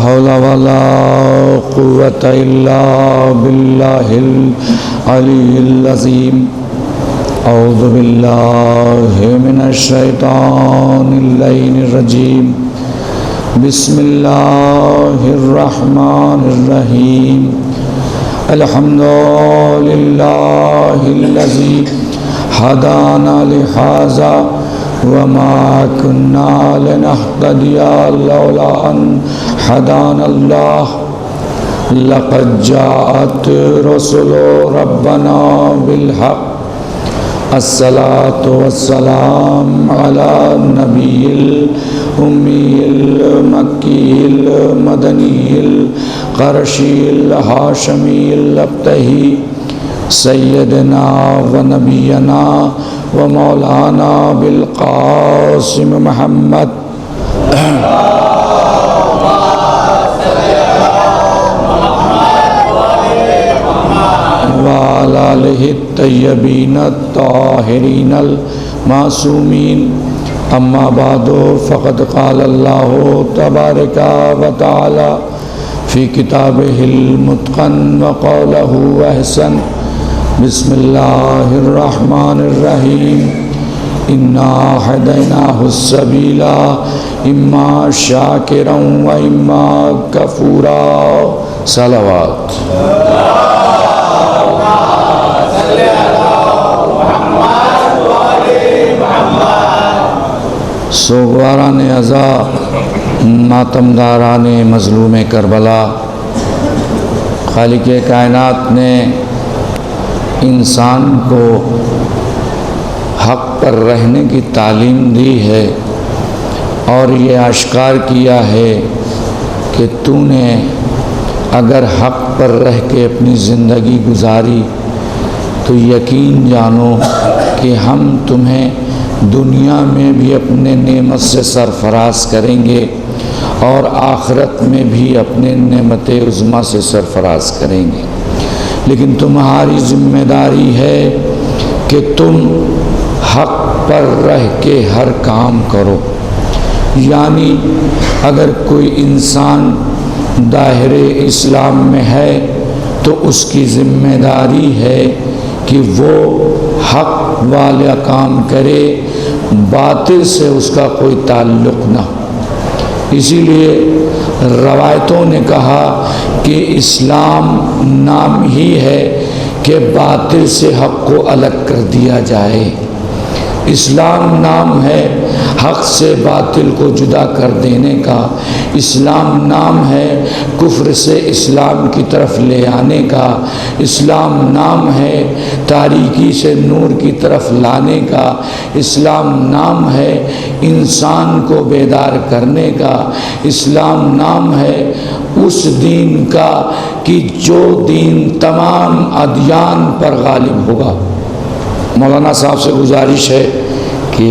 حول ولا قوة إلا بالله العلي العظيم أعوذ بالله من الشيطان اللعين الرجيم بسم الله الرحمن الرحيم الحمد لله الذي هدانا لهذا وما كنا لنهتدي لولا أن هدانا الله لقد جاءت رسل ربنا بالحق الصلاة والسلام على النبي الأمي المكي المدني القرشي الهاشمي الأبتهي سيدنا ونبينا ومولانا بالقاسم محمد وعلى آله الطيبين الطاهرين المعصومين أما بعد فقد قال الله تبارك وتعالى في كتابه المتقن وقوله أحسن بسم الله الرحمن الرحيم إنا هديناه السبيل إما شاكرا وإما كفورا صلوات سوگواران عزا ماتمداران مظلوم کربلا، خالق کائنات نے انسان کو حق پر رہنے کی تعلیم دی ہے اور یہ آشکار کیا ہے کہ تو نے اگر حق پر رہ کے اپنی زندگی گزاری تو یقین جانو کہ ہم تمہیں دنیا میں بھی اپنے نعمت سے سرفراز کریں گے اور آخرت میں بھی اپنے نعمت عظمیٰ سے سرفراز کریں گے، لیکن تمہاری ذمہ داری ہے کہ تم حق پر رہ کے ہر کام کرو۔ یعنی اگر کوئی انسان دائرے اسلام میں ہے تو اس کی ذمہ داری ہے کہ وہ حق والا کام کرے، باطل سے اس کا کوئی تعلق نہ ہو۔ اسی لیے روایتوں نے کہا کہ اسلام نام ہی ہے کہ باطل سے حق کو الگ کر دیا جائے، اسلام نام ہے حق سے باطل کو جدا کر دینے کا، اسلام نام ہے کفر سے اسلام کی طرف لے آنے کا، اسلام نام ہے تاریکی سے نور کی طرف لانے کا، اسلام نام ہے انسان کو بیدار کرنے کا، اسلام نام ہے اس دین کا کہ جو دین تمام ادیان پر غالب ہوگا۔ مولانا صاحب سے گزارش ہے کہ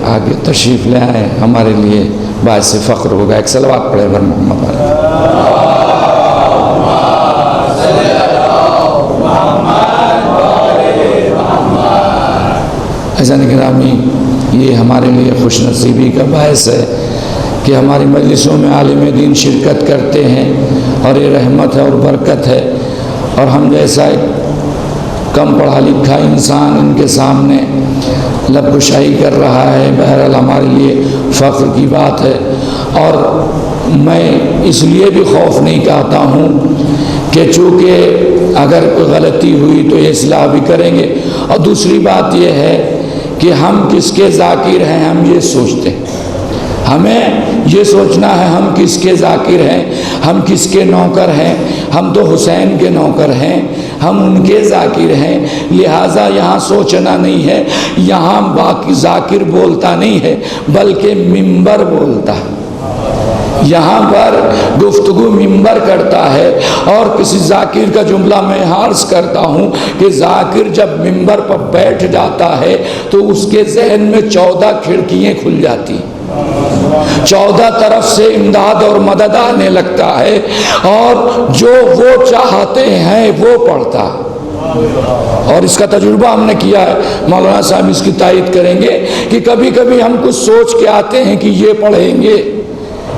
آگے تشریف لے آئیں، ہمارے لیے باعث فخر ہوگا۔ ایک صلوات پڑھے بر محمد علیہ۔ عزیزان گرامی، یہ ہمارے لیے خوش نصیبی کا باعث ہے کہ ہماری مجلسوں میں عالم دین شرکت کرتے ہیں اور یہ رحمت ہے اور برکت ہے، اور ہم جیسا کم پڑھا لکھا انسان ان کے سامنے لب گشائی کر رہا ہے، بہرحال ہمارے لیے فخر کی بات ہے۔ اور میں اس لیے بھی خوف نہیں کہتا ہوں کہ چونکہ اگر کوئی غلطی ہوئی تو یہ اصلاح بھی کریں گے، اور دوسری بات یہ ہے کہ ہم کس کے ذاکر ہیں ہم یہ سوچتے ہیں، ہمیں یہ سوچنا ہے ہم کس کے ذاکر ہیں، ہم کس کے نوکر ہیں، ہم تو حسین کے نوکر ہیں، ہم ان کے ذاکر ہیں، لہٰذا یہاں سوچنا نہیں ہے، یہاں باقی ذاکر بولتا نہیں ہے بلکہ منبر بولتا ہے، یہاں پر گفتگو منبر کرتا ہے۔ اور کسی ذاکر کا جملہ میں عرض کرتا ہوں کہ ذاکر جب منبر پر بیٹھ جاتا ہے تو اس کے ذہن میں 14 کھڑکیاں کھل جاتی ہیں، 14 طرف سے امداد اور مدد آنے لگتا ہے، اور جو وہ چاہتے ہیں وہ پڑھتا ہے۔ اور اس کا تجربہ ہم نے کیا ہے، مولانا صاحب اس کی تائید کریں گے کہ کبھی کبھی ہم کچھ سوچ کے آتے ہیں کہ یہ پڑھیں گے،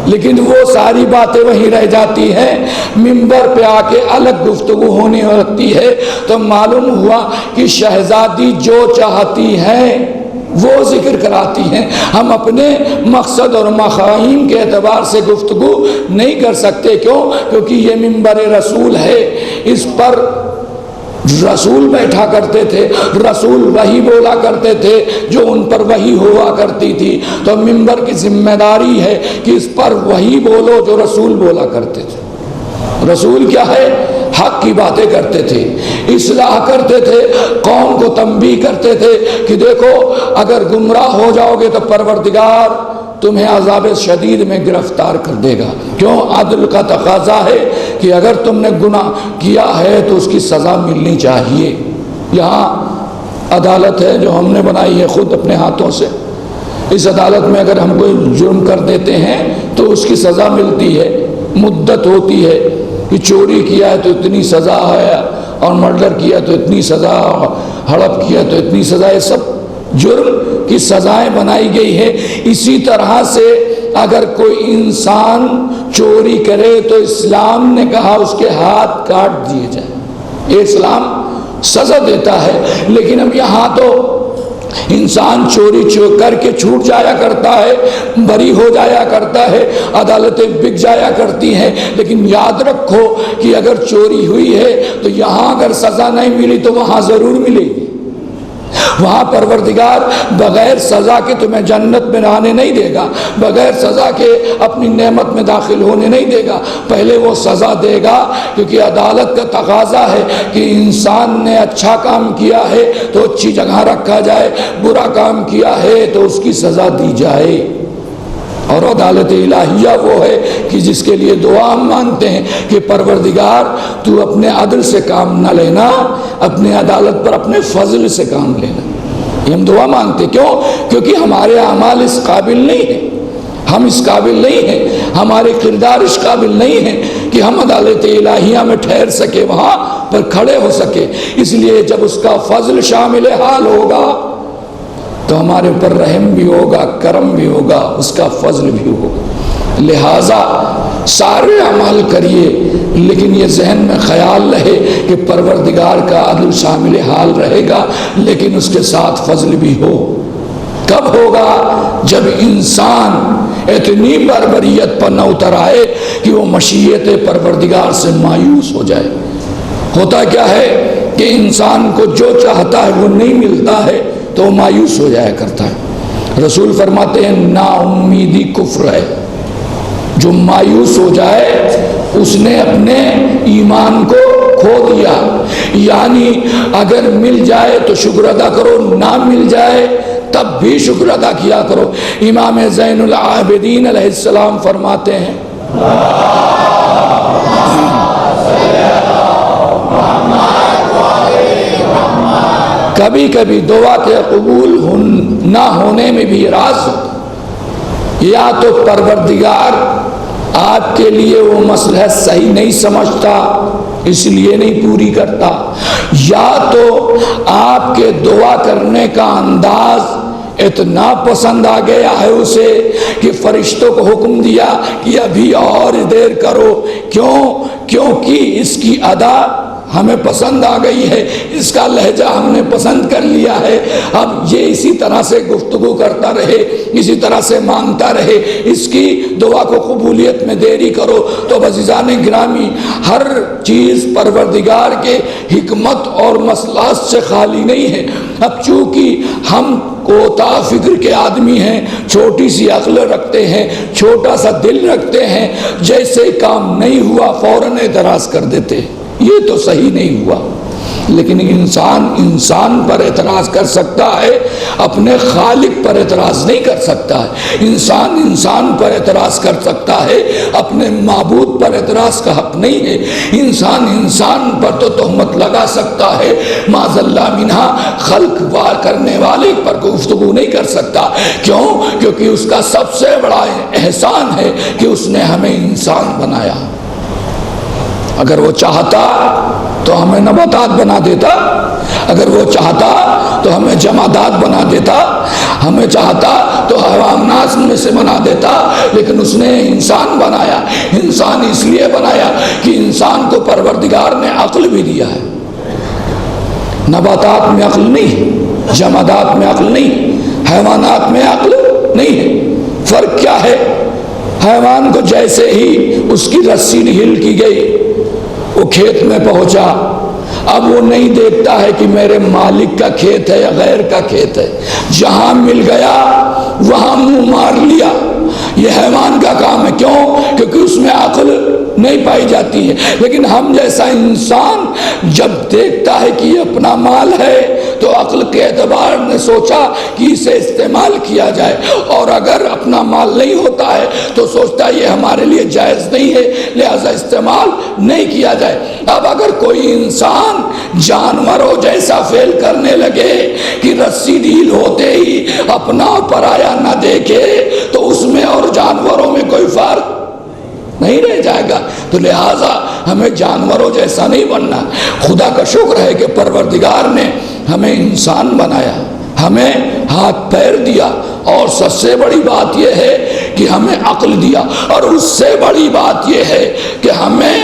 لیکن وہ ساری باتیں وہیں رہ جاتی ہیں، منبر پہ آ کے الگ گفتگو ہونے لگتی ہے۔ تو معلوم ہوا کہ شہزادی جو چاہتی ہیں وہ ذکر کراتی ہیں، ہم اپنے مقصد اور مفاہیم کے اعتبار سے گفتگو نہیں کر سکتے۔ کیوں؟ کیونکہ یہ منبر رسول ہے، اس پر رسول بیٹھا کرتے تھے، رسول وحی بولا کرتے تھے جو ان پر وحی ہوا کرتی تھی۔ تو منبر کی ذمہ داری ہے کہ اس پر وحی بولو جو رسول بولا کرتے تھے۔ رسول کیا ہے؟ حق کی باتیں کرتے تھے، اصلاح کرتے تھے، قوم کو تنبیہ کرتے تھے کہ دیکھو اگر گمراہ ہو جاؤ گے تو پروردگار تمہیں عذاب شدید میں گرفتار کر دے گا۔ کیوں؟ عدل کا تقاضا ہے کہ اگر تم نے گناہ کیا ہے تو اس کی سزا ملنی چاہیے۔ یہاں عدالت ہے جو ہم نے بنائی ہے خود اپنے ہاتھوں سے، اس عدالت میں اگر ہم کوئی جرم کر دیتے ہیں تو اس کی سزا ملتی ہے، مدت ہوتی ہے کہ چوری کیا ہے تو اتنی سزا ہے، اور مرڈر کیا تو اتنی سزا، ہڑپ کیا تو اتنی سزا، یہ سب جرم کی سزائیں بنائی گئی ہے۔ اسی طرح سے اگر کوئی انسان چوری کرے تو اسلام نے کہا اس کے ہاتھ کاٹ دیے جائیں، یہ اسلام سزا دیتا ہے۔ لیکن اب یہاں تو انسان چوری کر کے چھوٹ جایا کرتا ہے، بری ہو جایا کرتا ہے، عدالتیں بک جایا کرتی ہیں۔ لیکن یاد رکھو کہ اگر چوری ہوئی ہے تو یہاں اگر سزا نہیں ملی تو وہاں ضرور ملے گی۔ وہاں پروردگار بغیر سزا کے تمہیں جنت میں آنے نہیں دے گا، بغیر سزا کے اپنی نعمت میں داخل ہونے نہیں دے گا، پہلے وہ سزا دے گا۔ کیونکہ عدالت کا تقاضا ہے کہ انسان نے اچھا کام کیا ہے تو اچھی جگہ رکھا جائے، برا کام کیا ہے تو اس کی سزا دی جائے۔ اور عدالت الہیہ وہ ہے کہ جس کے لیے دعا ہم مانتے ہیں کہ پروردگار تو اپنے عدل سے کام نہ لینا، اپنے عدالت پر اپنے فضل سے کام لینا، یہ ہم دعا مانگتے۔ کیوں؟ کیونکہ ہمارے اعمال اس قابل نہیں ہیں، ہم اس قابل نہیں ہیں، ہمارے کردار اس قابل نہیں ہیں کہ ہم عدالت الہیہ میں ٹھہر سکے، وہاں پر کھڑے ہو سکے۔ اس لیے جب اس کا فضل شامل حال ہوگا تو ہمارے اوپر رحم بھی ہوگا، کرم بھی ہوگا، اس کا فضل بھی ہوگا۔ لہٰذا سارے اعمال کریے، لیکن یہ ذہن میں خیال رہے کہ پروردگار کا عدل شامل حال رہے گا، لیکن اس کے ساتھ فضل بھی ہو۔ کب ہوگا؟ جب انسان اتنی بربریت پر نہ اتر آئے کہ وہ مشیت پروردگار سے مایوس ہو جائے۔ ہوتا کیا ہے کہ انسان کو جو چاہتا ہے وہ نہیں ملتا ہے تو مایوس ہو جایا کرتا ہے۔ رسول فرماتے ہیں نا امیدی کفر ہے، جو مایوس ہو جائے اس نے اپنے ایمان کو کھو دیا۔ یعنی اگر مل جائے تو شکر ادا کرو، نہ مل جائے تب بھی شکر ادا کیا کرو۔ امام زین العابدین علیہ السلام فرماتے ہیں کبھی کبھی دعا کے قبول نہ ہونے میں بھی راز ہوتا، یا تو پروردگار آپ کے لیے وہ مسئلہ صحیح نہیں سمجھتا اس لیے نہیں پوری کرتا، یا تو آپ کے دعا کرنے کا انداز اتنا پسند آ گیا ہے اسے کہ فرشتوں کو حکم دیا کہ ابھی اور دیر کرو۔ کیوں؟ کیونکہ اس کی ادا ہمیں پسند آ گئی ہے، اس کا لہجہ ہم نے پسند کر لیا ہے، اب یہ اسی طرح سے گفتگو کرتا رہے، اسی طرح سے مانگتا رہے، اس کی دعا کو قبولیت میں دیری کرو۔ تو عزیزان گرامی، ہر چیز پروردگار کے حکمت اور مصلحت سے خالی نہیں ہے۔ اب چونکہ ہم کوتا فکر کے آدمی ہیں، چھوٹی سی عقل رکھتے ہیں، چھوٹا سا دل رکھتے ہیں، جیسے کام نہیں ہوا فوراً اعتراض کر دیتے ہیں، یہ تو صحیح نہیں ہوا۔ لیکن انسان پر اعتراض کر سکتا ہے، اپنے خالق پر اعتراض نہیں کر سکتا ہے۔ انسان پر اعتراض کر سکتا ہے، اپنے معبود پر اعتراض کا حق نہیں ہے۔ انسان پر تو تہمت لگا سکتا ہے، معاذ اللہ منہا خلق وار کرنے والے پر گفتگو نہیں کر سکتا۔ کیوں؟ کیونکہ اس کا سب سے بڑا احسان ہے کہ اس نے ہمیں انسان بنایا۔ اگر وہ چاہتا تو ہمیں نباتات بنا دیتا، اگر وہ چاہتا تو ہمیں جمادات بنا دیتا، ہمیں چاہتا تو حیوانات میں سے بنا دیتا، لیکن اس نے انسان بنایا۔ انسان اس لیے بنایا کہ انسان کو پروردگار نے عقل بھی دیا ہے۔ نباتات میں عقل نہیں، جمادات میں عقل نہیں، حیوانات میں عقل نہیں ہے۔ فرق کیا ہے؟ حیوان کو جیسے ہی اس کی رسی ڈھیل کی گئی، وہ کھیت میں پہنچا، اب وہ نہیں دیکھتا ہے کہ میرے مالک کا کھیت ہے یا غیر کا کھیت ہے، جہاں مل گیا وہاں منہ مار لیا۔ یہ حیوان کا کام ہے، کیوں؟ کیونکہ اس میں عقل نہیں پائی جاتی ہے۔ لیکن ہم جیسا انسان جب دیکھتا ہے کہ یہ اپنا مال ہے تو عقل کے اعتبار نے سوچا کہ اسے استعمال کیا جائے، اور اگر اپنا مال نہیں ہوتا ہے تو سوچتا ہے یہ ہمارے لیے جائز نہیں ہے، لہذا استعمال نہیں کیا جائے۔ اب اگر کوئی انسان جانوروں جیسا فعل کرنے لگے کہ رسی ڈھیل ہوتے ہی اپنا پرایا نہ دیکھے تو اس میں اور جانوروں میں کوئی فرق نہیں رہ جائے گا۔ تو لہٰذا ہمیں جانوروں جیسا نہیں بننا۔ خدا کا شکر ہے کہ پروردگار نے ہمیں انسان بنایا، ہمیں ہاتھ پیر دیا، اور سب سے بڑی بات یہ ہے کہ ہمیں عقل دیا، اور اس سے بڑی بات یہ ہے کہ ہمیں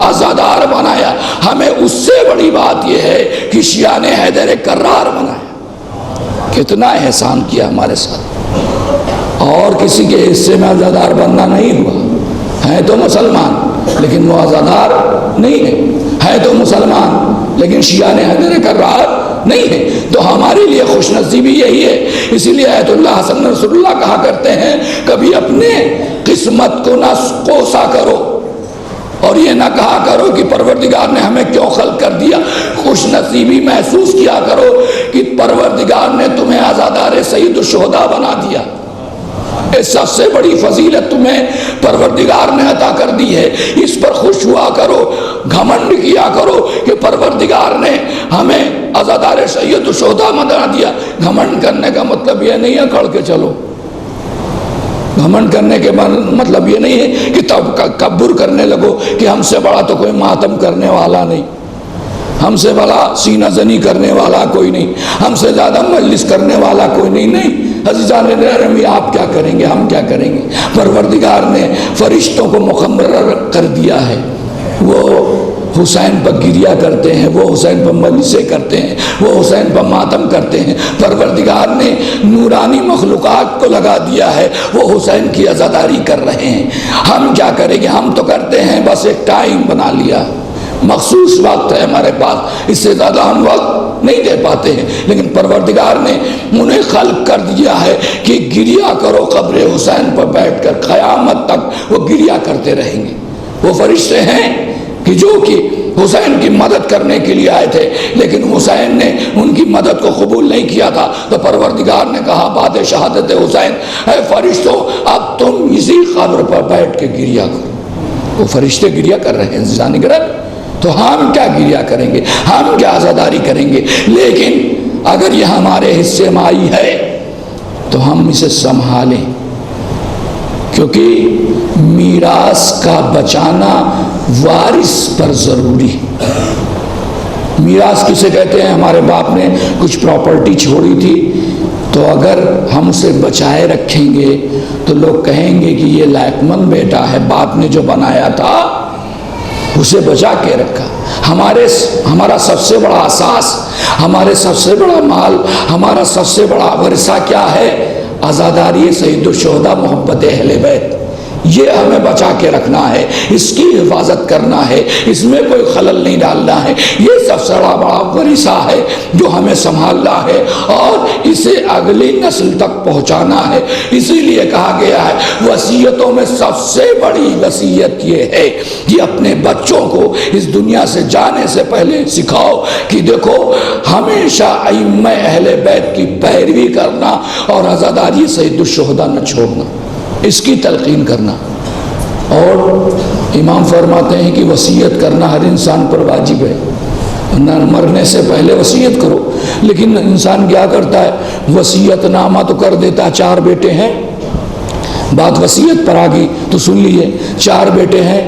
عزادار بنایا۔ ہمیں اس سے بڑی بات یہ ہے کہ شیان حیدر کرار بنایا۔ کتنا احسان کیا ہمارے ساتھ، اور کسی کے حصے میں عزادار بننا نہیں ہوا۔ ہے تو مسلمان لیکن وہ عزادار نہیں ہے تو مسلمان لیکن شیان حیدر کرار نہیں ہے۔ تو ہمارے لیے خوش نصیبی یہی ہے۔ اسی لیے آیت اللہ حسن رسول اللہ کہا کرتے ہیں، کبھی اپنے قسمت کو نہ کوسا کرو، اور یہ نہ کہا کرو کہ پروردگار نے ہمیں کیوں خلق کر دیا۔ خوش نصیبی محسوس کیا کرو کہ پروردگار نے تمہیں عزادار سید الشہداء بنا دیا۔ اس سب سے بڑی فضیلت تمہیں پروردگار نے عطا کر دی ہے، اس پر خوش ہوا کرو، گھمنڈ کیا کرو کہ پروردگار نے ہمیں عزادار سید الشہداء بنا دیا۔ گھمنڈ کرنے کا مطلب یہ نہیں ہے کھڑ کے چلو، گھمنڈ کرنے کے مطلب یہ نہیں ہے کہ تکبر کرنے لگو کہ ہم سے بڑا تو کوئی ماتم کرنے والا نہیں، ہم سے بڑا سینہ زنی کرنے والا کوئی نہیں، ہم سے زیادہ مجلس کرنے والا کوئی نہیں۔ نہیں عزیزان گرامی، آپ کیا کریں گے، ہم کیا کریں گے؟ پروردگار نے فرشتوں کو مقرر کر دیا ہے، وہ حسین پر گریہ کرتے ہیں، وہ حسین پر مجلسیں کرتے ہیں، وہ حسین پر ماتم کرتے ہیں۔ پروردگار نے نورانی مخلوقات کو لگا دیا ہے، وہ حسین کی عزاداری کر رہے ہیں۔ ہم کیا کریں گے؟ ہم تو کرتے ہیں بس ایک ٹائم بنا لیا، مخصوص وقت ہے ہمارے پاس، اس سے زیادہ ہم وقت نہیں دے پاتے ہیں۔ لیکن پروردگار نے انہیں خلق کر دیا ہے کہ گریہ کرو قبر حسین پر بیٹھ کر، قیامت تک وہ گریہ کرتے رہیں گے۔ وہ فرشتے ہیں کہ جو کہ حسین کی مدد کرنے کے لیے آئے تھے، لیکن حسین نے ان کی مدد کو قبول نہیں کیا تھا، تو پروردگار نے کہا بعد شہادت حسین، اے فرشتوں اب تم اسی قبر پر بیٹھ کے گریہ کرو۔ وہ فرشتے گریہ کر رہے ہیں زانی گرد، تو ہم کیا گریہ کریں گے، ہم کیا عزاداری کریں گے؟ لیکن اگر یہ ہمارے حصے میں آئی ہے تو ہم اسے سنبھالیں، کیونکہ میراث کا بچانا وارث پر ضروری ہے۔ میراث کسے کہتے ہیں؟ ہمارے باپ نے کچھ پراپرٹی چھوڑی تھی، تو اگر ہم اسے بچائے رکھیں گے تو لوگ کہیں گے کہ یہ لائق مند بیٹا ہے، باپ نے جو بنایا تھا اسے بچا کے رکھا۔ ہمارا سب سے بڑا اساس، ہمارے سب سے بڑا مال، ہمارا سب سے بڑا ورثہ کیا ہے؟ عزاداری سید الشہداء، محبت اہل بیت۔ یہ ہمیں بچا کے رکھنا ہے، اس کی حفاظت کرنا ہے، اس میں کوئی خلل نہیں ڈالنا ہے۔ یہ سب سے بڑا ورثہ ہے جو ہمیں سنبھالنا ہے اور اسے اگلی نسل تک پہنچانا ہے۔ اسی لیے کہا گیا ہے وصیتوں میں سب سے بڑی وصیت یہ ہے کہ اپنے بچوں کو اس دنیا سے جانے سے پہلے سکھاؤ کہ دیکھو ہمیشہ ائمہ اہل بیت کی پیروی کرنا اور عزاداری سید الشہداء نہ چھوڑنا، اس کی تلقین کرنا۔ اور امام فرماتے ہیں کہ وصیت کرنا ہر انسان پر واجب ہے، نہ مرنے سے پہلے وصیت کرو۔ لیکن انسان کیا کرتا ہے؟ وصیت نامہ تو کر دیتا ہے، 4 بیٹے ہیں، بات وصیت پر آ گئی تو سن لیجیے، 4 بیٹے ہیں،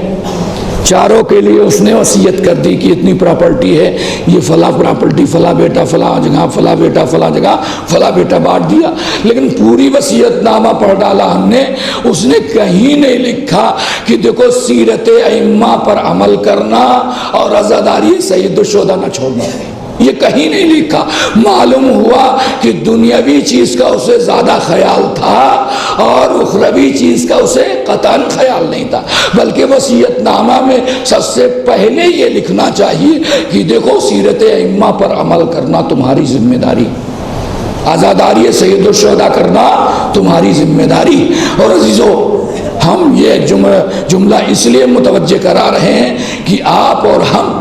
چاروں کے لیے اس نے وصیت کر دی کہ اتنی پراپرٹی ہے، یہ فلاں پراپرٹی، فلاں بیٹا فلاں جگہ، فلاں بیٹا فلاں جگہ، فلاں بیٹا بانٹ دیا، لیکن پوری وصیت نامہ پڑھ ڈالا ہم نے، اس نے کہیں نہیں لکھا کہ دیکھو سیرت ائمہ پر عمل کرنا اور عزاداری سید الشہداء نہ چھوڑنا، یہ کہیں نہیں لکھا۔ معلوم ہوا کہ دنیاوی چیز کا اسے زیادہ خیال تھا اور اخروی چیز کا اسے قطعاً خیال نہیں تھا، بلکہ وصیت نامہ میں سب سے پہلے یہ لکھنا چاہیے کہ دیکھو سیرت ائمہ پر عمل کرنا تمہاری ذمہ داری، عزاداری سید الشہداء کرنا تمہاری ذمہ داری۔ اور عزیزو، ہم یہ جملہ اس لیے متوجہ کرا رہے ہیں کہ آپ اور ہم،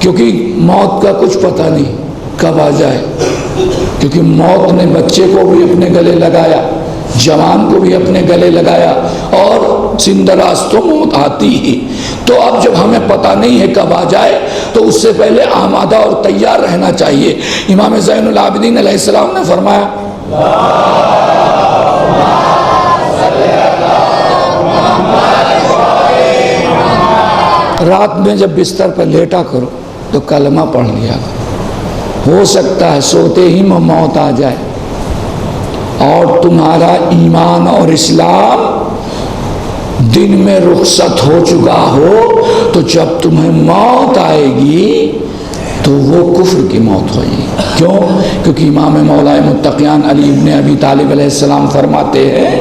کیونکہ موت کا کچھ پتہ نہیں کب آ جائے، کیونکہ موت نے بچے کو بھی اپنے گلے لگایا، جوان کو بھی اپنے گلے لگایا، اور زندراز تو موت آتی ہی۔ تو اب جب ہمیں پتہ نہیں ہے کب آ جائے تو اس سے پہلے آمادہ اور تیار رہنا چاہیے۔ امام زین العابدین علیہ السلام نے فرمایا، رات میں جب بستر پر لیٹا کرو تو کلمہ پڑھ لیا کرو، ہو سکتا ہے سوتے ہی میں موت آ جائے اور تمہارا ایمان اور اسلام دن میں رخصت ہو چکا ہو، تو جب تمہیں موت آئے گی تو وہ کفر کی موت ہوئی۔ کیوں؟ کیونکہ امام مولا متقیان علی ابن ابی طالب علیہ السلام فرماتے ہیں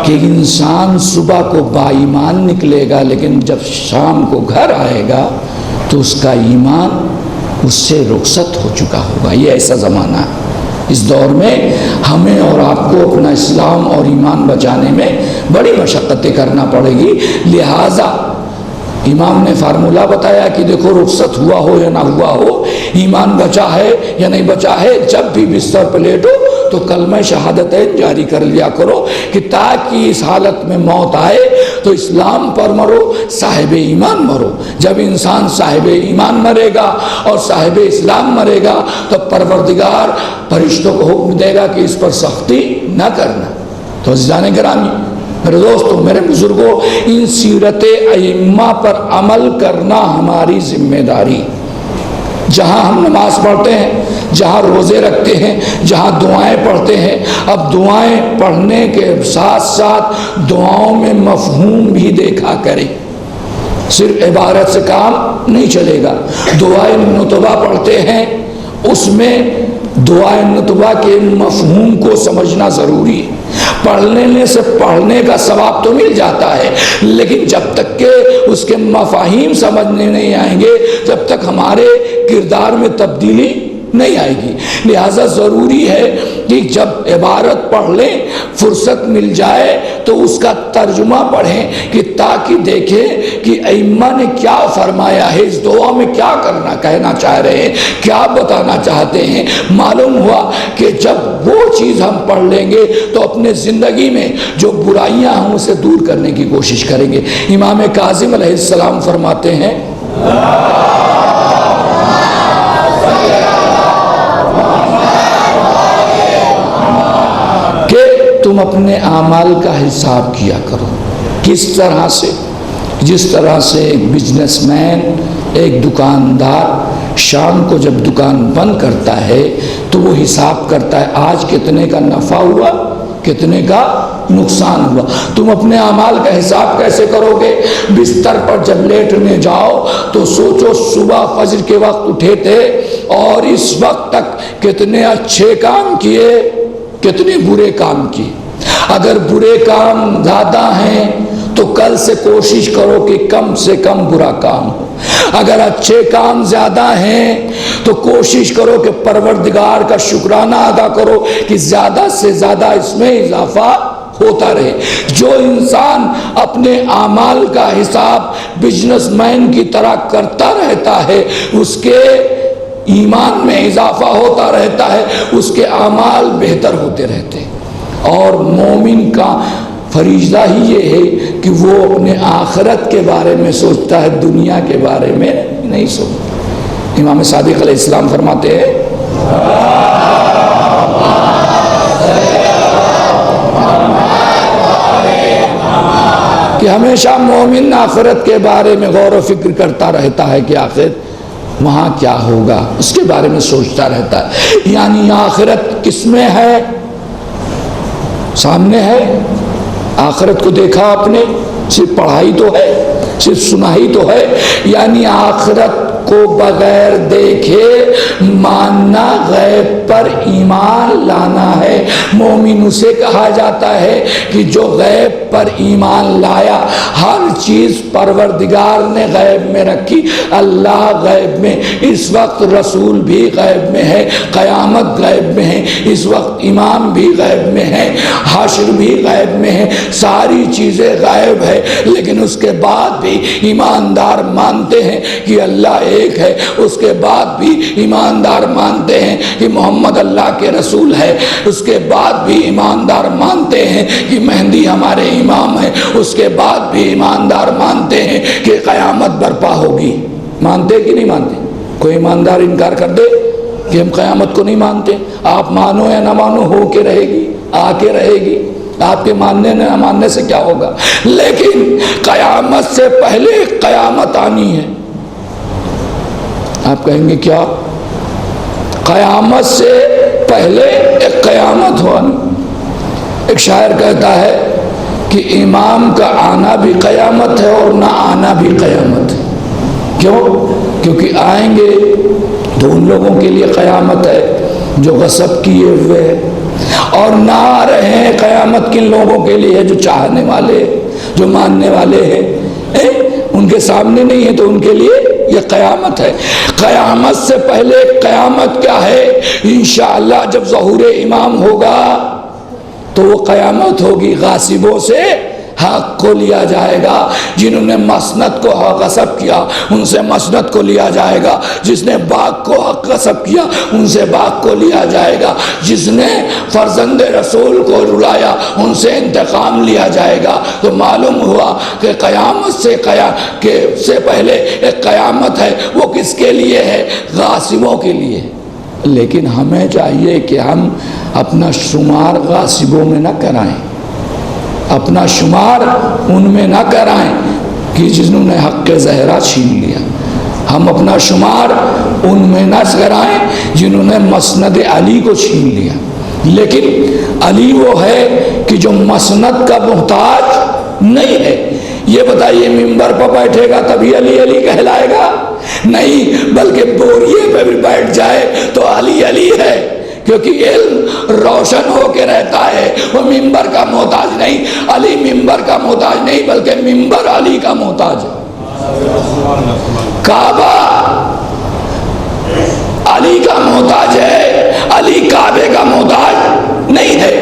کہ انسان صبح کو با ایمان نکلے گا، لیکن جب شام کو گھر آئے گا تو اس کا ایمان اس سے رخصت ہو چکا ہوگا۔ یہ ایسا زمانہ ہے، اس دور میں ہمیں اور آپ کو اپنا اسلام اور ایمان بچانے میں بڑی مشقتیں کرنا پڑے گی۔ لہٰذا امام نے فارمولہ بتایا کہ دیکھو رخصت ہوا ہو یا نہ ہوا ہو، ایمان بچا ہے یا نہیں بچا ہے، جب بھی بستر پہ لیٹو تو کلمہ شہادتین جاری کر لیا کرو کہ تاکہ اس حالت میں موت آئے تو اسلام پر مرو، صاحب ایمان مرو۔ جب انسان صاحب ایمان مرے گا اور صاحب اسلام مرے گا تو پروردگار فرشتوں کو حکم دے گا کہ اس پر سختی نہ کرنا۔ تو عزیزان گرامی، میرے دوستوں، میرے بزرگوں، ان سیرت ائمہ پر عمل کرنا ہماری ذمہ داری۔ جہاں ہم نماز پڑھتے ہیں، جہاں روزے رکھتے ہیں، جہاں دعائیں پڑھتے ہیں، اب دعائیں پڑھنے کے ساتھ ساتھ دعاؤں میں مفہوم بھی دیکھا کریں، صرف عبارت سے کام نہیں چلے گا۔ دعائیں نتبہ پڑھتے ہیں، اس میں دعائیں نتبہ کے مفہوم کو سمجھنا ضروری ہے۔ پڑھنے سے پڑھنے کا ثواب تو مل جاتا ہے، لیکن جب تک کہ اس کے مفاہیم سمجھنے نہیں آئیں گے، جب تک ہمارے کردار میں تبدیلی نہیں آئے گی۔ لہٰذا ضروری ہے کہ جب عبارت پڑھ لیں، فرصت مل جائے تو اس کا ترجمہ پڑھیں کہ تاکہ دیکھیں کہ ائمہ نے کیا فرمایا ہے، اس دعا میں کیا کہنا چاہ رہے ہیں، کیا بتانا چاہتے ہیں۔ معلوم ہوا کہ جب وہ چیز ہم پڑھ لیں گے تو اپنے زندگی میں جو برائیاں ہیں اسے دور کرنے کی کوشش کریں گے۔ امام کاظم علیہ السلام فرماتے ہیں کہ تم اپنے اعمال کا حساب کیا کرو۔ کس طرح سے؟ جس طرح سے ایک بزنس مین، ایک دکاندار شام کو جب دکان بند کرتا ہے تو وہ حساب کرتا ہے آج کتنے کا نفع ہوا، کتنے کا نقصان ہوا۔ تم اپنے اعمال کا حساب کیسے کرو گے؟ بستر پر جب لیٹنے جاؤ تو سوچو صبح فجر کے وقت اٹھے تھے اور اس وقت تک کتنے اچھے کام کیے، کتنے برے کام کیے۔ اگر برے کام زیادہ ہیں تو کل سے کوشش کرو کہ کم سے کم برا کام ہو۔ اگر اچھے کام زیادہ ہیں تو کوشش کرو کہ پروردگار کا شکرانہ ادا کرو کہ زیادہ سے زیادہ اس میں اضافہ ہوتا رہے۔ جو انسان اپنے اعمال کا حساب بزنس مین کی طرح کرتا رہتا ہے، اس کے ایمان میں اضافہ ہوتا رہتا ہے، اس کے اعمال بہتر ہوتے رہتے ہیں۔ اور مومن کا فریضہ ہی یہ ہے کہ وہ اپنے آخرت کے بارے میں سوچتا ہے، دنیا کے بارے میں نہیں سوچتا۔ امام صادق علیہ السلام فرماتے ہیں ہمیشہ مومن آخرت کے بارے میں غور و فکر کرتا رہتا ہے کہ آخر وہاں کیا ہوگا، اس کے بارے میں سوچتا رہتا ہے. یعنی آخرت کس میں ہے؟ سامنے ہے. آخرت کو دیکھا آپ نے؟ صرف پڑھائی تو ہے، صرف سنائی تو ہے. یعنی آخرت کو بغیر دیکھے ماننا، غیب پر ایمان لانا ہے. مومن اسے کہا جاتا ہے کہ جو غیب پر ایمان لایا. ہر چیز پروردگار نے غیب میں رکھی. اللہ غیب میں، اس وقت رسول بھی غیب میں ہے، قیامت غیب میں ہے، اس وقت امام بھی غیب میں ہے، حشر بھی غیب میں ہے، ساری چیزیں غیب ہے. لیکن اس کے بعد بھی ایماندار مانتے ہیں کہ اللہ ایک ہے. اس کے بعد بھی ایماندار مانتے ہیں کہ محمد اللہ کے رسول ہے. اس کے بعد بھی ایماندار مانتے ہیں کہ مہدی ہمارے امام ہے. اس کے بعد بھی ایماندار مانتے ہیں کہ قیامت برپا ہوگی. مانتے کہ نہیں مانتے؟ کوئی ایماندار انکار کر دے کہ ہم قیامت کو نہیں مانتے؟ آپ مانو یا نہ مانو، ہو کے رہے گی، آ کے رہے گی. آپ کے ماننے نہ ماننے سے کیا ہوگا؟ لیکن قیامت سے پہلے قیامت آنی ہے. آپ کہیں گے کیا؟ قیامت سے پہلے ایک قیامت ہونی. ایک شاعر کہتا ہے کہ امام کا آنا بھی قیامت ہے اور نہ آنا بھی قیامت ہے. کیوں؟ کیونکہ آئیں گے تو ان لوگوں کے لیے قیامت ہے جو غصب کیے ہوئے ہیں، اور نہ آ رہے ہیں قیامت کن لوگوں کے لیے جو چاہنے والے، جو ماننے والے ہیں. ان کے سامنے نہیں ہے تو ان کے لیے یہ قیامت ہے. قیامت سے پہلے قیامت کیا ہے؟ انشاءاللہ جب ظہور امام ہوگا تو وہ قیامت ہوگی. غاصبوں سے حق کو لیا جائے گا. جنہوں نے مسند کو حق غصب کیا ان سے مسند کو لیا جائے گا. جس نے باغ کو حق غصب کیا ان سے باغ کو لیا جائے گا. جس نے فرزند رسول کو رلایا ان سے انتقام لیا جائے گا. تو معلوم ہوا کہ قیامت سے پہلے ایک قیامت ہے. وہ کس کے لیے ہے؟ غاصبوں کے لیے. لیکن ہمیں چاہیے کہ ہم اپنا شمار غاصبوں میں نہ کرائیں، اپنا شمار ان میں نہ کرائیں کہ جنہوں نے حق زہرا چھین لیا. ہم اپنا شمار ان میں نہ کرائیں جنہوں نے مسند علی کو چھین لیا. لیکن علی وہ ہے کہ جو مسند کا محتاج نہیں ہے. یہ بتائیے ممبر پر بیٹھے گا تبھی علی علی کہلائے گا؟ نہیں، بلکہ بوریے پہ بھی بیٹھ جائے تو علی علی ہے. کیونکہ علم روشن ہو کے رہتا ہے. وہ ممبر کا محتاج نہیں. علی ممبر کا محتاج نہیں بلکہ ممبر علی کا محتاج ہے. کعبہ علی کا محتاج ہے، علی کعبے کا محتاج نہیں ہے.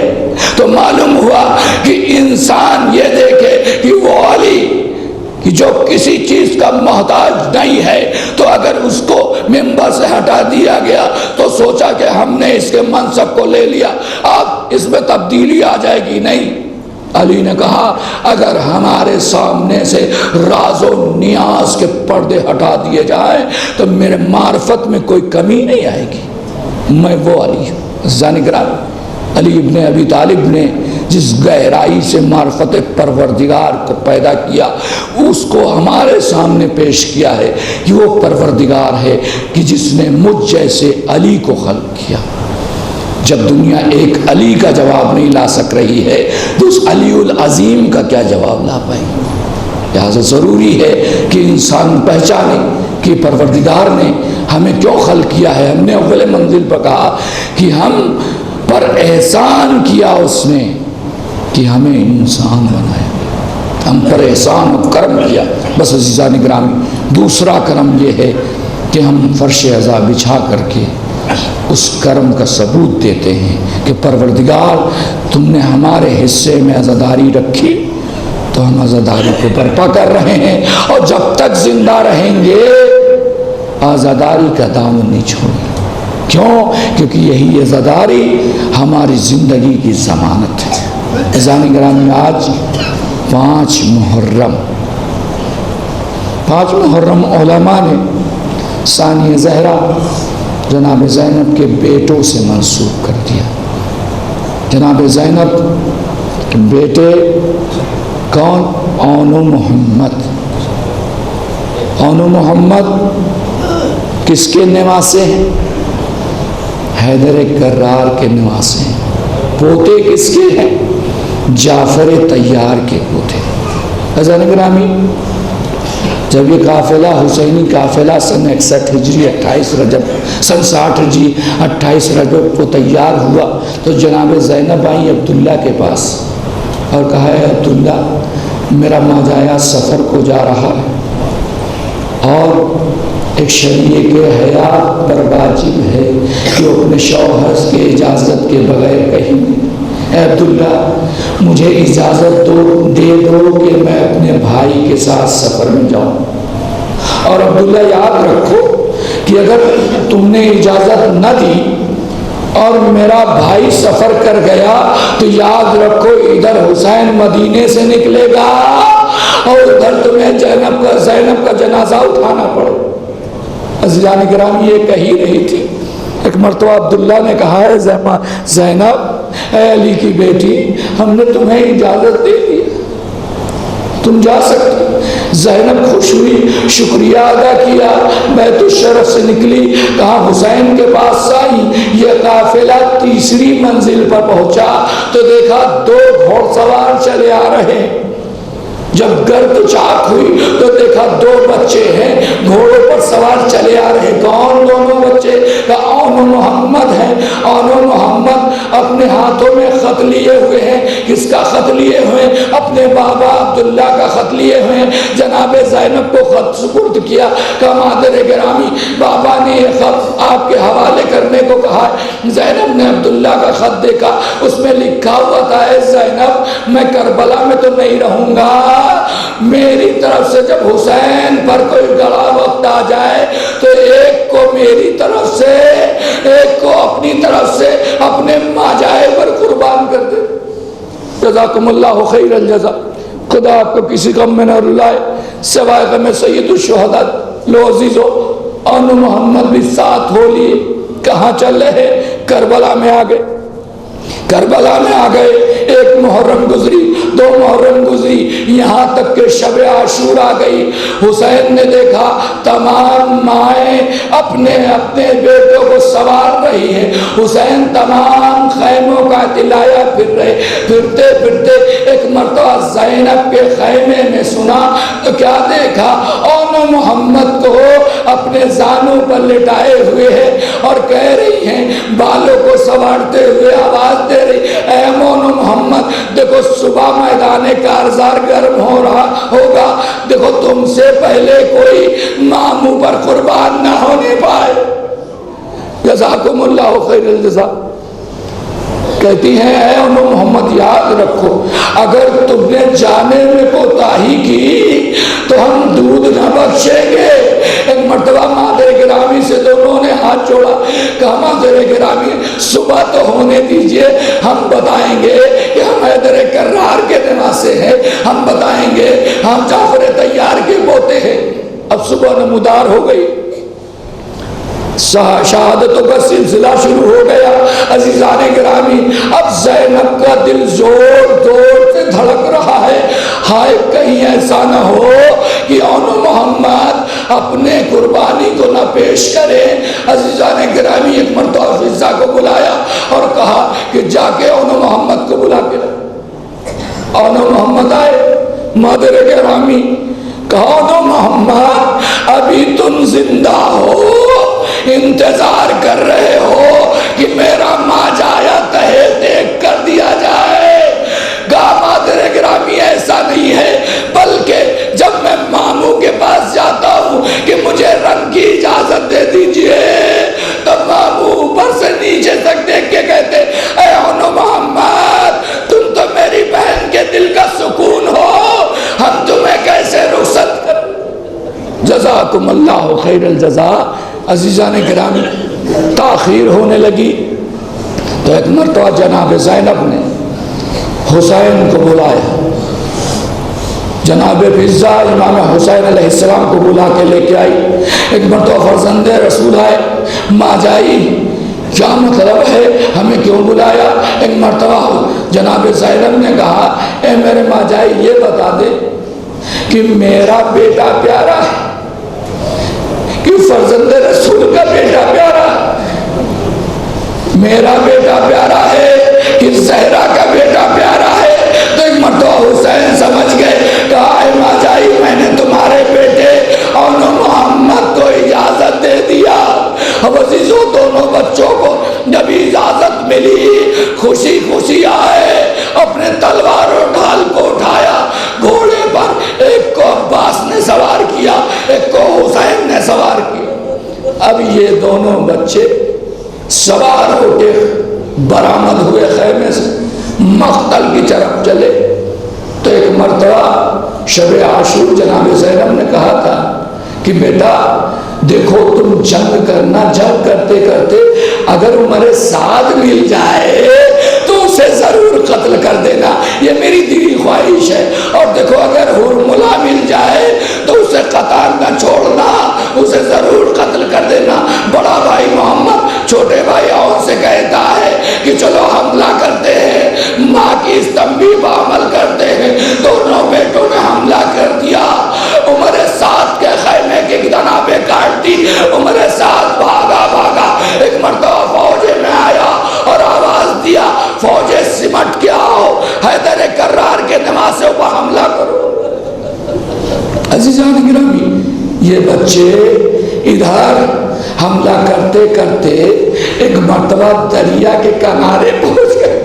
تو معلوم ہوا کہ انسان یہ دیکھے کہ وہ علی کہ جو کسی چیز کا محتاج نہیں ہے، تو اگر اس کو ممبر سے ہٹا دیا گیا تو سوچا کہ ہم نے اس کے منصب کو لے لیا، اب اس میں تبدیلی آ جائے گی. نہیں، علی نے کہا اگر ہمارے سامنے سے راز و نیاز کے پردے ہٹا دیے جائیں تو میرے معرفت میں کوئی کمی نہیں آئے گی. میں وہ علی ہوں. زانگران علی ابن ابی طالب نے جس گہرائی سے معرفت پروردگار کو پیدا کیا اس کو ہمارے سامنے پیش کیا ہے کہ وہ پروردگار ہے کہ جس نے مجھ جیسے علی کو خلق کیا. جب دنیا ایک علی کا جواب نہیں لا سک رہی ہے تو اس علی العظیم کا کیا جواب لا پائے. لہٰذا ضروری ہے کہ انسان پہچانے کہ پروردگار نے ہمیں کیوں خلق کیا ہے. ہم نے اول منزل پر کہا کہ ہم پر احسان کیا اس نے کہ ہمیں انسان بنایا. ہم پر احسان و کرم کیا. بس عزیزان گرامی، دوسرا کرم یہ ہے کہ ہم فرش عزا بچھا کر کے اس کرم کا ثبوت دیتے ہیں کہ پروردگار تم نے ہمارے حصے میں عزاداری رکھی تو ہم عزاداری کو برپا کر رہے ہیں، اور جب تک زندہ رہیں گے عزاداری کا دامن نہیں چھوڑیں. کیوں؟ کیونکہ یہی عزاداری ہماری زندگی کی ضمانت ہے. عزیزان گرامی، آج 5 محرم علماء نے ثانیہ زہرا جناب زینب کے بیٹوں سے منسوب کر دیا. جناب زینب کے بیٹے کون؟ اون محمد۔ اون محمد کس کے نواسے ہیں؟ حیدر کرار کے نواسے ہیں۔ پوتے کس کے ہیں؟ جعفر طیار کے پوتے۔ حضرت گرامی، جب یہ قافلہ حسینی قافلہ سن 61 ہجری 28 رجب سن 60 ہجری 28 رجب کو تیار ہوا تو جناب زینب آئی عبداللہ کے پاس اور کہا ہے عبداللہ میرا ماجایا سفر کو جا رہا ہے اور ایک شریعہ کے حیات پر واجب ہے کہ اپنے شوہر کے اجازت کے بغیر کہیں اے عبداللہ مجھے اجازت دے دو کہ میں اپنے بھائی کے ساتھ سفر میں جاؤں۔ اور عبداللہ یاد رکھو کہ اگر تم نے اجازت نہ دی اور میرا بھائی سفر کر گیا تو یاد رکھو ادھر حسین مدینے سے نکلے گا اور ادھر تمہیں زینب کا جنازہ اٹھانا پڑے۔ عزیزان کرام یہ کہی رہی تھی۔ ایک مرتبہ عبداللہ نے کہا ہے زینب اے علی کی بیٹی ہم نے تمہیں اجازت دے دی، تم جا سکتے۔ زینب خوش ہوئی، شکریہ ادا کیا، بیت الشرف سے نکلی، کہا حسین کے پاس آئی۔ یہ قافلہ تیسری منزل پر پہنچا تو دیکھا 2 گھوڑ سوار چلے آ رہے ہیں۔ جب گرد چاک ہوئی تو دیکھا 2 بچے ہیں گھوڑوں پر سوار چلے آ رہے۔ کون دونوں بچے؟ اون محمد ہیں۔ اون محمد اپنے ہاتھوں میں خط لیے ہوئے ہیں۔ کس کا خط لیے ہوئے؟ اپنے بابا عبداللہ کا خط لیے ہوئے ہیں۔ جناب زینب کو خط سپرد کیا، کہا مادر گرامی بابا نے یہ خط آپ کے حوالے کرنے کو کہا ہے۔ زینب نے عبداللہ کا خط دیکھا، اس میں لکھا ہوا تھا اے زینب میں کربلا میں تو نہیں رہوں گا، میری طرف سے جب حسین پر کوئی گڑا وقت آ جائے تو ایک کو میری طرف سے ایک کو اپنی طرف سے اپنے ماجائے پر قربان کر دے۔ جزاکم اللہ خیر الجزا۔ خدا آپ کو کسی غم میں نہ رلائے سوائے غم سید الشہداء۔ لو عزیزو اون محمد بھی ساتھ ہو لیے۔ کہاں چل رہے؟ کربلا میں آ گئے۔ کربلا میں آ گئے، 1 محرم گزری، 2 محرم گزری، یہاں تک کہ شب عاشورا گئی۔ حسین نے دیکھا تمام مائیں اپنے اپنے بیٹوں کو سوار رہی ہیں۔ حسین تمام خیموں کا تلایا پھر رہے، پھرتے پھرتے ایک مرتبہ زینب کے خیمے میں سنا تو کیا دیکھا؟ اون محمد کو اپنے زانوں پر لٹائے ہوئے ہیں اور کہہ رہی ہیں بالوں کو سنوارتے ہوئے آواز دے رہی اے اون محمد دیکھو صبح میدان کارزار گرم ہو رہا ہوگا، دیکھو تم سے پہلے کوئی ماموں پر قربان نہ ہونے پائے۔ جزاکم اللہ خیر الجزا۔ کہتی ہیں اے اون محمد یاد رکھو اگر تم نے جانے میں کوتاہی کی تو ہم دودھ نہ بخشیں گے۔ ایک مرتبہ مادر گرامی سے دونوں نے ہاتھ جوڑا، کہا مادر گرامی صبح تو ہونے دیجئے، ہم بتائیں گے کہ ہم حیدر کرار کے نواسے ہیں، ہم بتائیں گے ہم جعفر طیار کے پوتے ہیں۔ اب صبح نمودار ہو گئی، شہادتوں کا سلسلہ شروع ہو گیا۔ عزیزان گرامی اب زینب کا دل زور زور سے دھڑک رہا ہے، ہائے کہیں ایسا نہ ہو کہ اون محمد اپنے قربانی کو نہ پیش کرے۔ عزیزان گرامی ایک مرتبہ فضا کو بلایا اور کہا کہ جا کے اون محمد کو بلا کے لاؤ۔ اون محمد آئے، مادر گرامی کہا اون محمد ابھی تم زندہ ہو، انتظار کر رہے ہو کہ میرا ماجایا تہے دیکھ کر دیا جائے۔ مادر گرامی ایسا نہیں ہے، بلکہ جب میں ماموں کے پاس جاتا ہوں کہ مجھے رنگ کی اجازت دے دیجئے تو ماموں اوپر سے نیچے تک دیکھ کے کہتے اے اون محمد تم تو میری بہن کے دل کا سکون ہو، ہم تمہیں کیسے رخصت کریں۔ جزاکم اللہ خیر الجزا۔ عزیزان گرامی تاخیر ہونے لگی تو ایک مرتبہ جناب زینب نے حسین کو بلایا، جناب فضا امام حسین علیہ السلام کو بلا کے لے کے آئی۔ ایک مرتبہ فرزند رسول آئے، ماں جائی کیا مطلب ہے ہمیں کیوں بلایا؟ ایک مرتبہ جناب زینب نے کہا اے میرے ماجائی یہ بتا دے کہ میرا بیٹا پیارا ہے کہ فرزند رسول کا بیٹا پیارا ہے؟ میرا بیٹا پیارا ہے کہ زہرا کا بیٹا پیارا ہے؟ تو ایک مرتبہ حسین سمجھ گئے، کہا اے ماجائی میں نے تمہارے بیٹے اور محمد کو اجازت دے دیا۔ اب عزیزوں دونوں بچوں کو جب اجازت ملی خوشی خوشی آئے، اپنے تلوار و ڈھال کو اٹھایا، گھوڑے پر ایک کو عباس نے سوار کیا، ایک کو حسین نے سوار کیا۔ اب یہ دونوں بچے سوار ہو کے برآمد ہوئے خیمے سے، مقتل کی طرف چلے۔ تو ایک مرتبہ شب عاشور جناب زینب نے کہا تھا کہ بیٹا دیکھو تم جنگ کرنا، جنگ کرتے کرتے اگر عمر سعد مل جائے تو اسے ضرور قتل کر دینا، یہ میری دلی خواہش ہے، اور دیکھو اگر ہرملہ مل جائے تو اسے قطار نہ چھوڑنا، اسے ضرور قتل کر دینا۔ بڑا بھائی محمد چھوٹے بھائی اور سے کہتا ہے کہ چلو حملہ کرتے ہیں، ماں کی اس تنبیہ پر عمل کرتے ہیں۔ دونوں بیٹوں نے حملہ کر دیا، عمر سعد کے خیمے کی جنابیں کاٹ دی، عمر سعد بھاگا بھاگا ایک مرتبہ فوج میں آیا اور آواز دیا فوج سمٹ کے آؤ، حیدر کرار کے نمازوں پر حملہ کرو۔ عزیزان گرامی یہ بچے ادھر حملہ کرتے کرتے ایک مرتبہ دریا کے کنارے پہنچ گئے۔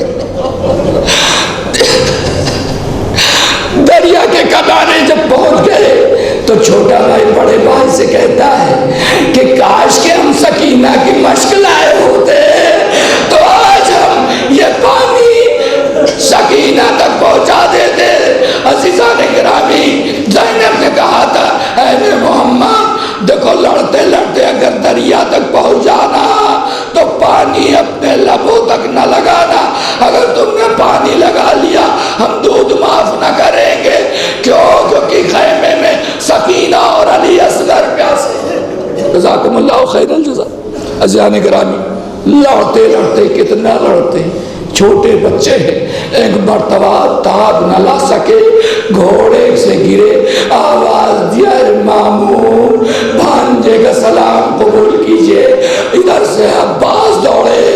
دریا کے کنارے جب پہنچ گئے تو چھوٹا بھائی بڑے بھائی سے کہتا ہے کہ کاش کہ ہم سکینہ کی مشق لائے ہوتے تو آج ہم یہ پانی سکینہ تک پہنچا دیتے۔ عزیزان گرامی زینب نے کہا تھا اے محمد دیکھو لڑتے لڑتے اگر دریا تک پہنچ جانا تو پانی اپنے لبوں تک نہ لگانا، اگر تم نے پانی لگا لیا ہم دودھ معاف نہ کریں گے۔ کیوں؟ کیونکہ خیمے میں سکینہ اور علی اصغر پیاسے ہیں۔ جزاکم اللہ خیر الجزا۔ عزیزان گرامی لڑتے لڑتے کتنا لڑتے، چھوٹے بچے ہیں، ایک مرتبہ تاب نہ لا سکے، گھوڑے سے گرے، آواز دیا مامون بھانجے کا سلام قبول کیجئے۔ ادھر سے عباس دوڑے،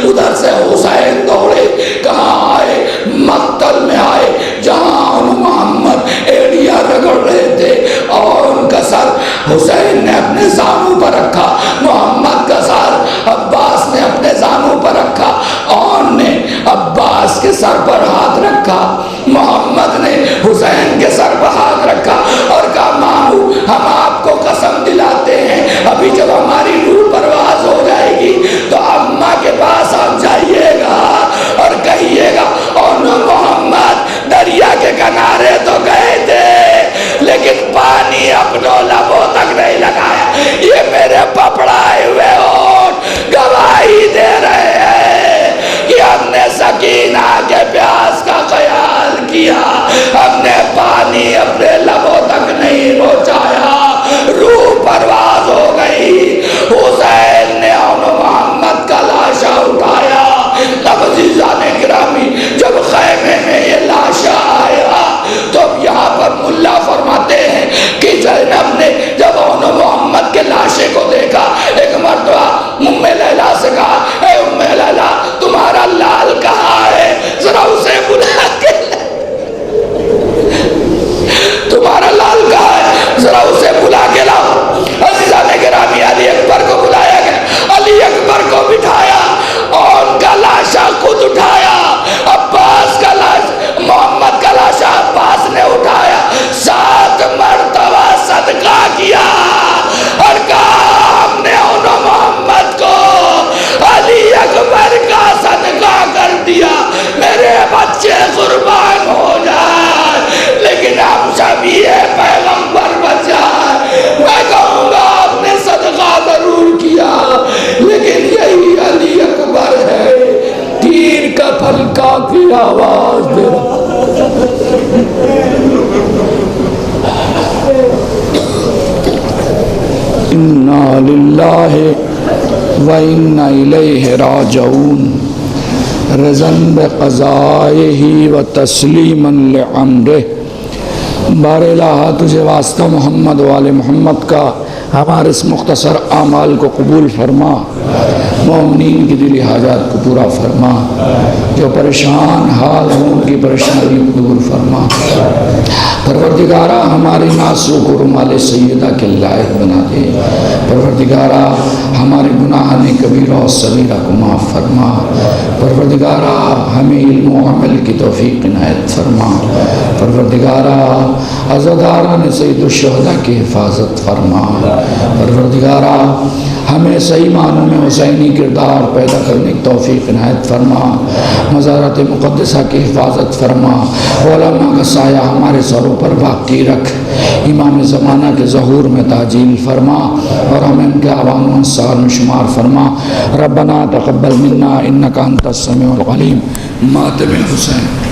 ادھر سے حسین دوڑے، کہاں آئے؟ مقتل میں آئے جہاں محمد ایڑیاں رگڑ رہے تھے اور ان کا سر حسین نے اپنے زانوں پر رکھا، محمد کا سر عباس نے اپنے زانوں پر رکھا، اور نے عباس کے سر پر ہاتھ رکھا، محمد نے حسین کے سر پر ہاتھ رکھا اور کہا مامو ہم آپ کو قسم دلاتے ہیں ابھی جب ہماری روح پرواز ہو جائے گی تو اماں کے پاس آپ جائیے گا اور کہیے گا اور محمد دریا کے کنارے تو گئے تھے لیکن پانی اپنوں لبوں تک نہیں لگایا، یہ میرے پپڑائے ہوئے ہونٹ گواہی دے رہے ہیں کہ ہم نے سکینہ کے پیاس کا خیال کیا، ہم نے پانی اپنے لبوں تک نہیں پہنچایا، روح پرواز ہو گئی۔ حسین نے محمد کا لاشا اٹھایا۔ عزیزان گرامی جب خیمے میں یہ لاشا آیا تو اب یہاں پر ملا فرماتے ہیں کہ زینب نے جب محمد کے لاشے کو دیکھا ایک مرتبہ ام لیلا سے کہا اے ام لیلا تمہارا لال کہاں ہے، ذرا اسے بلا کے تمہارا لال کہاں ہے، ذرا اسے بلا کے لاؤ۔ عزیزان گرامی علی اکبر کو بلایا گیا، علی اکبر کو بٹھایا اور ان کا لاشا خود اٹھایا، عباس کا لاشا محمد کا لاشا عباس نے اٹھایا، 7 مرتبہ صدقہ کیا اور کہا ہم نے محمد کو علی اکبر کا صدقہ کر دیا، میرے بچے قربان ہو جائے لیکن ہم سب یہ پیغمبر بچا ہے۔ میں کہوں گا آپ نے صدقہ ضرور کیا لیکن یہی علی اکبر ہے، تیر کا پھلکا کی آواز دے رہا۔ اِنَّا لِلَّهِ وَإِنَّا إِلَيْهِ رَاجِعُونَ۔ رضن بقضائه و تسلیما لعمره۔ بار الہ تجھے واسطہ محمد وآل محمد کا ہمارے اس مختصر اعمال کو قبول فرما، مومنین کی دلی حاجات کو پورا فرما، جو پریشان حال ہوں ان کی پریشانی کو دور فرما۔ پروردگارہ ہمارے ناسوں کو رمال سیدہ کے لائق بنا دے۔ پروردگارہ ہمارے گناہ کبیرہ و صغیرہ کو معاف فرما۔ پروردگارہ ہمیں علم و عمل کی توفیق عنایت فرما۔ پروردگارہ عزاداران سید الشہداء کی حفاظت فرما۔ پروردگارہ ہمیں صحیح معنوں میں حسینی کردار پیدا کرنے کی توفیق عنایت فرما۔ مزارات مقدسہ کی حفاظت فرما۔ علماء کا سایہ ہمارے سروں پر باقی رکھ۔ امام زمانہ کے ظہور میں تعجیل فرما اور ہمیں ان کے عوام و انصار میں شمار فرما۔ ربنا تقبل منا انک انت السمیع العلیم۔ ماتم الحسین۔